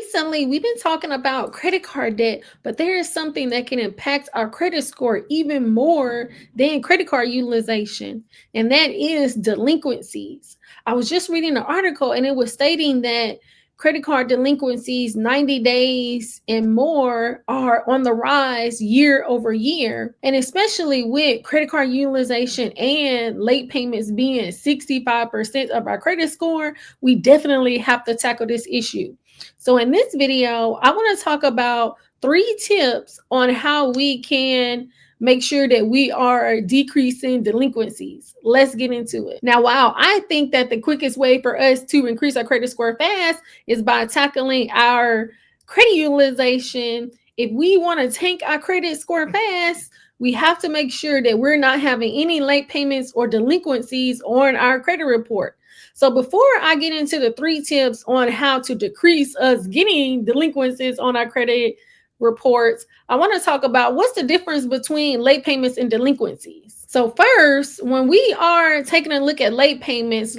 recently we've been talking about credit card debt, but there is something that can impact our credit score even more than credit card utilization, and that is delinquencies. I was just reading an article and it was stating that credit card delinquencies 90 days and more are on the rise year over year. And especially with credit card utilization and late payments being 65% of our credit score, we definitely have to tackle this issue. So in this video, I want to talk about 3 tips on how we can make sure that we are decreasing delinquencies. Let's get into it. Now, while I think that the quickest way for us to increase our credit score fast is by tackling our credit utilization, if we want to tank our credit score fast, we have to make sure that we're not having any late payments or delinquencies on our credit report. So before I get into the 3 tips on how to decrease us getting delinquencies on our credit reports, I want to talk about what's the difference between late payments and delinquencies. So first, when we are taking a look at late payments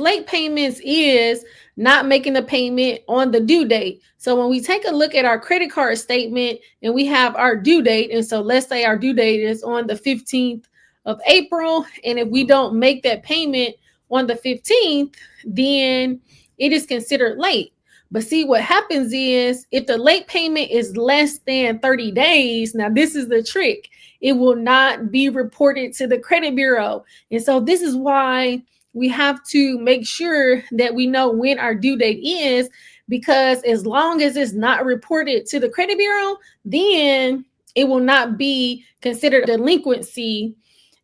is not making the payment on the due date. So when we take a look at our credit card statement and we have our due date, and so let's say our due date is on the 15th of April, and if we don't make that payment on the 15th, then it is considered late. But see, what happens is if the late payment is less than 30 days, now this is the trick, it will not be reported to the credit bureau. And so this is why we have to make sure that we know when our due date is, because as long as it's not reported to the credit bureau, then it will not be considered delinquency.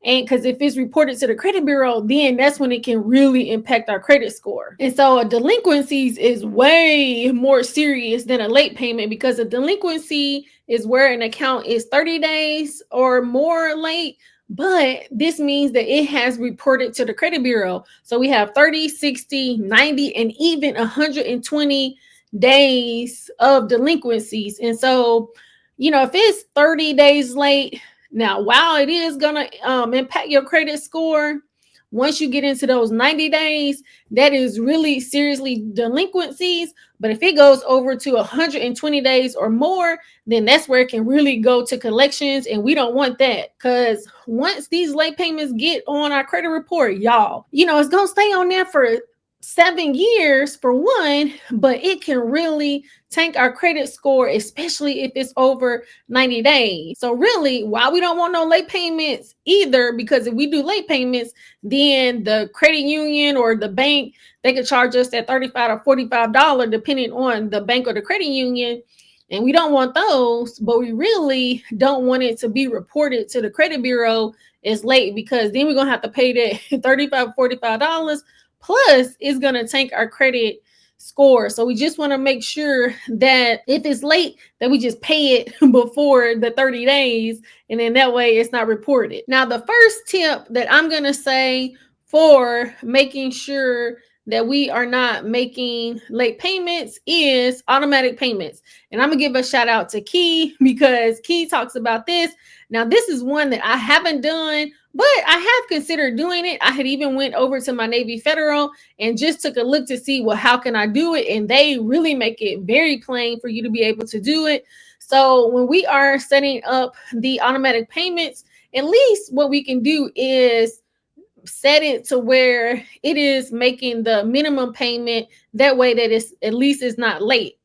And because if it's reported to the credit bureau, then that's when it can really impact our credit score. And so a delinquencies is way more serious than a late payment, because a delinquency is where an account is 30 days or more late, but this means that it has reported to the credit bureau. So we have 30, 60, 90, and even 120 days of delinquencies. And so, if it's 30 days late, now, while it is going to impact your credit score, once you get into those 90 days, that is really seriously delinquencies. But if it goes over to 120 days or more, then that's where it can really go to collections. And we don't want that, because once these late payments get on our credit report, y'all, it's going to stay on there for 7 years for one, but it can really tank our credit score, especially if it's over 90 days. So really, why we don't want no late payments either, because if we do late payments, then the credit union or the bank, they could charge us that $35 or $45 depending on the bank or the credit union. And we don't want those, but we really don't want it to be reported to the credit bureau as late, because then we're going to have to pay that $35, $45. Plus, it's going to tank our credit score. So we just want to make sure that if it's late, that we just pay it before the 30 days. And then that way it's not reported. Now, the first tip that I'm going to say for making sure that we are not making late payments is automatic payments. And I'm going to give a shout out to Key, because Key talks about this. Now, this is one that I haven't done, but I have considered doing it. I had even went over to my Navy Federal and just took a look to see, well, how can I do it? And they really make it very plain for you to be able to do it. So when we are setting up the automatic payments, at least what we can do is set it to where it is making the minimum payment. That way that it's at least it's not late.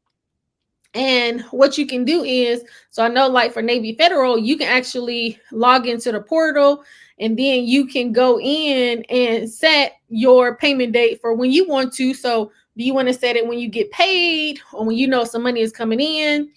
And what you can do is, so I know like for Navy Federal, you can actually log into the portal, and then you can go in and set your payment date for when you want to. So do you want to set it when you get paid, or when you know some money is coming in?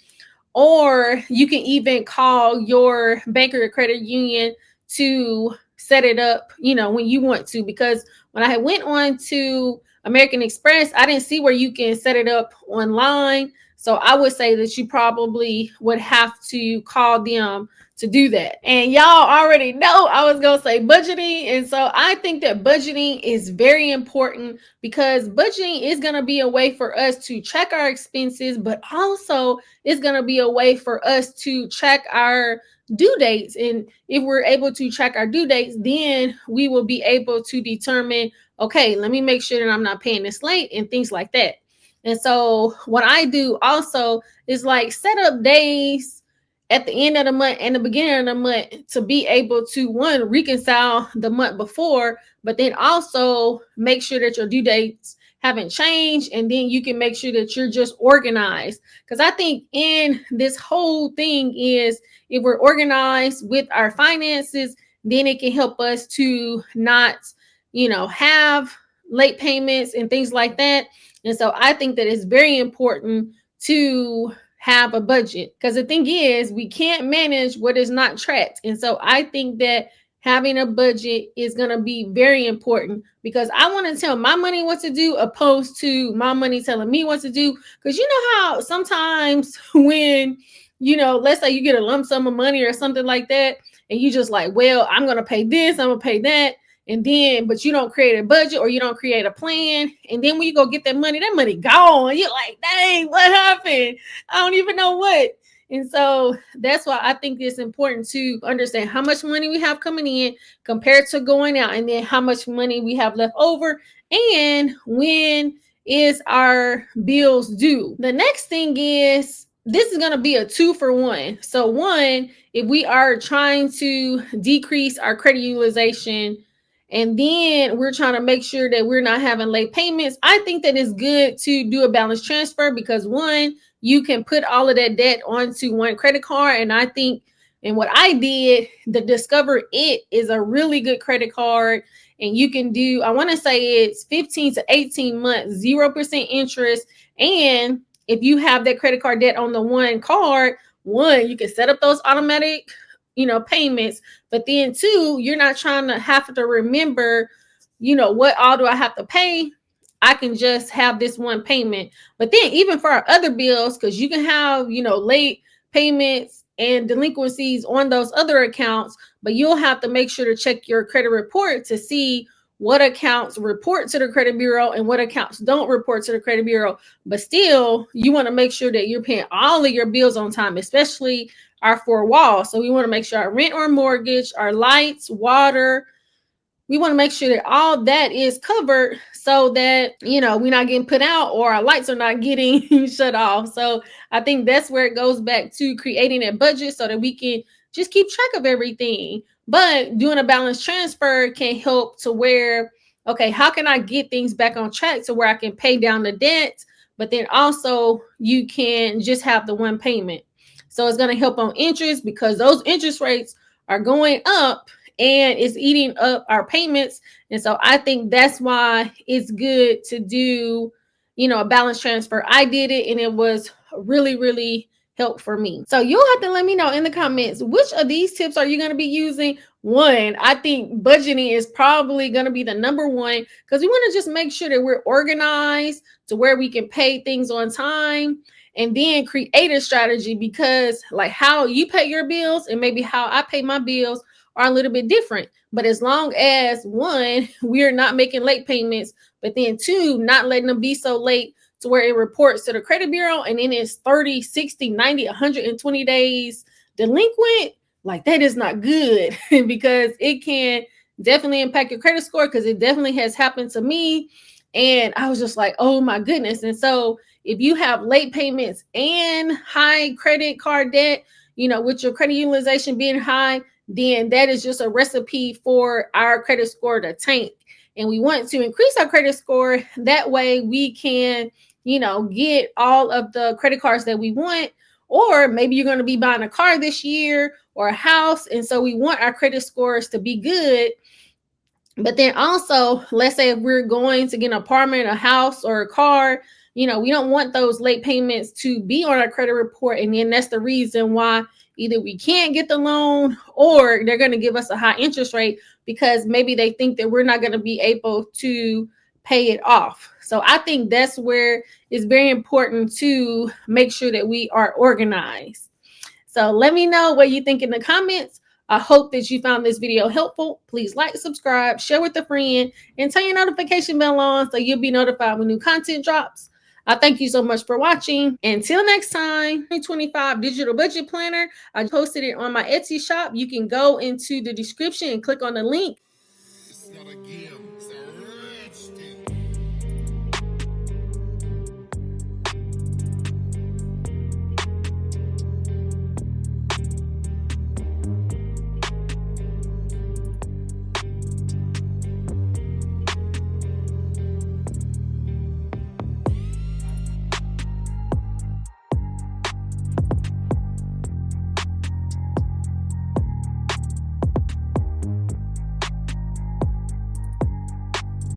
Or you can even call your bank or credit union to set it up, when you want to. Because when I went on to American Express, I didn't see where you can set it up online. So I would say that you probably would have to call them to do that. And y'all already know I was going to say budgeting. And so I think that budgeting is very important, because budgeting is going to be a way for us to track our expenses, but also it's going to be a way for us to track our due dates. And if we're able to track our due dates, then we will be able to determine, okay, let me make sure that I'm not paying this late and things like that. And so what I do also is like set up days at the end of the month and the beginning of the month to be able to one reconcile the month before, but then also make sure that your due dates haven't changed, and then you can make sure that you're just organized. Because I think in this whole thing is if we're organized with our finances, then it can help us to not, have late payments and things like that. And so I think that it's very important to have a budget, because the thing is, we can't manage what is not tracked. And so I think that having a budget is going to be very important, because I want to tell my money what to do opposed to my money telling me what to do. Because you know how sometimes when, let's say you get a lump sum of money or something like that, and you just like, well, I'm going to pay this, I'm going to pay that, and then but you don't create a budget or you don't create a plan, and then when you go get that money gone. You're like, dang, what happened? I don't even know what. And so that's why I think it's important to understand how much money we have coming in compared to going out, and then how much money we have left over, and when is our bills due. The next thing is, this is going to be a 2-for-1. So one, if we are trying to decrease our credit utilization, and then we're trying to make sure that we're not having late payments, I think that it's good to do a balance transfer, because one, you can put all of that debt onto one credit card. And I think, and what I did, the Discover It is a really good credit card. And you can do, I want to say it's 15 to 18 months, 0% interest. And if you have that credit card debt on the one card, one, you can set up those automatic, payments. But then two, you're not trying to have to remember, what all do I have to pay? I can just have this one payment. But then even for our other bills, because you can have, late payments and delinquencies on those other accounts, but you'll have to make sure to check your credit report to see what accounts report to the credit bureau and what accounts don't report to the credit bureau. But still, you want to make sure that you're paying all of your bills on time, especially our four walls. So we want to make sure our rent or mortgage, our lights, water, we want to make sure that all that is covered, so that, we're not getting put out or our lights are not getting shut off. So I think that's where it goes back to creating a budget so that we can just keep track of everything. But doing a balance transfer can help to where, okay, how can I get things back on track to where I can pay down the debt, but then also you can just have the one payment. So it's going to help on interest, because those interest rates are going up and it's eating up our payments. And so I think that's why it's good to do, a balance transfer. I did it and it was really, really help for me. So you'll have to let me know in the comments, which of these tips are you going to be using? One, I think budgeting is probably going to be the number one, because we want to just make sure that we're organized to where we can pay things on time, and then create a strategy, because like how you pay your bills and maybe how I pay my bills are a little bit different. But as long as one, we're not making late payments, but then two, not letting them be so late to where it reports to the credit bureau and then it's 30, 60, 90, 120 days delinquent, like that is not good because it can definitely impact your credit score, because it definitely has happened to me. And I was just like, oh my goodness. And so if you have late payments and high credit card debt, with your credit utilization being high, then that is just a recipe for our credit score to tank. And we want to increase our credit score. That way we can, get all of the credit cards that we want. Or maybe you're going to be buying a car this year or a house. And so we want our credit scores to be good. But then also, let's say if we're going to get an apartment, a house, or a car, we don't want those late payments to be on our credit report. And then that's the reason why either we can't get the loan or they're going to give us a high interest rate, because maybe they think that we're not going to be able to pay it off. So I think that's where it's very important to make sure that we are organized. So let me know what you think in the comments. I hope that you found this video helpful. Please like, subscribe, share with a friend, and turn your notification bell on so you'll be notified when new content drops. I thank you so much for watching. Until next time, 2025 Digital Budget Planner. I posted it on my Etsy shop. You can go into the description and click on the link. It's not a game.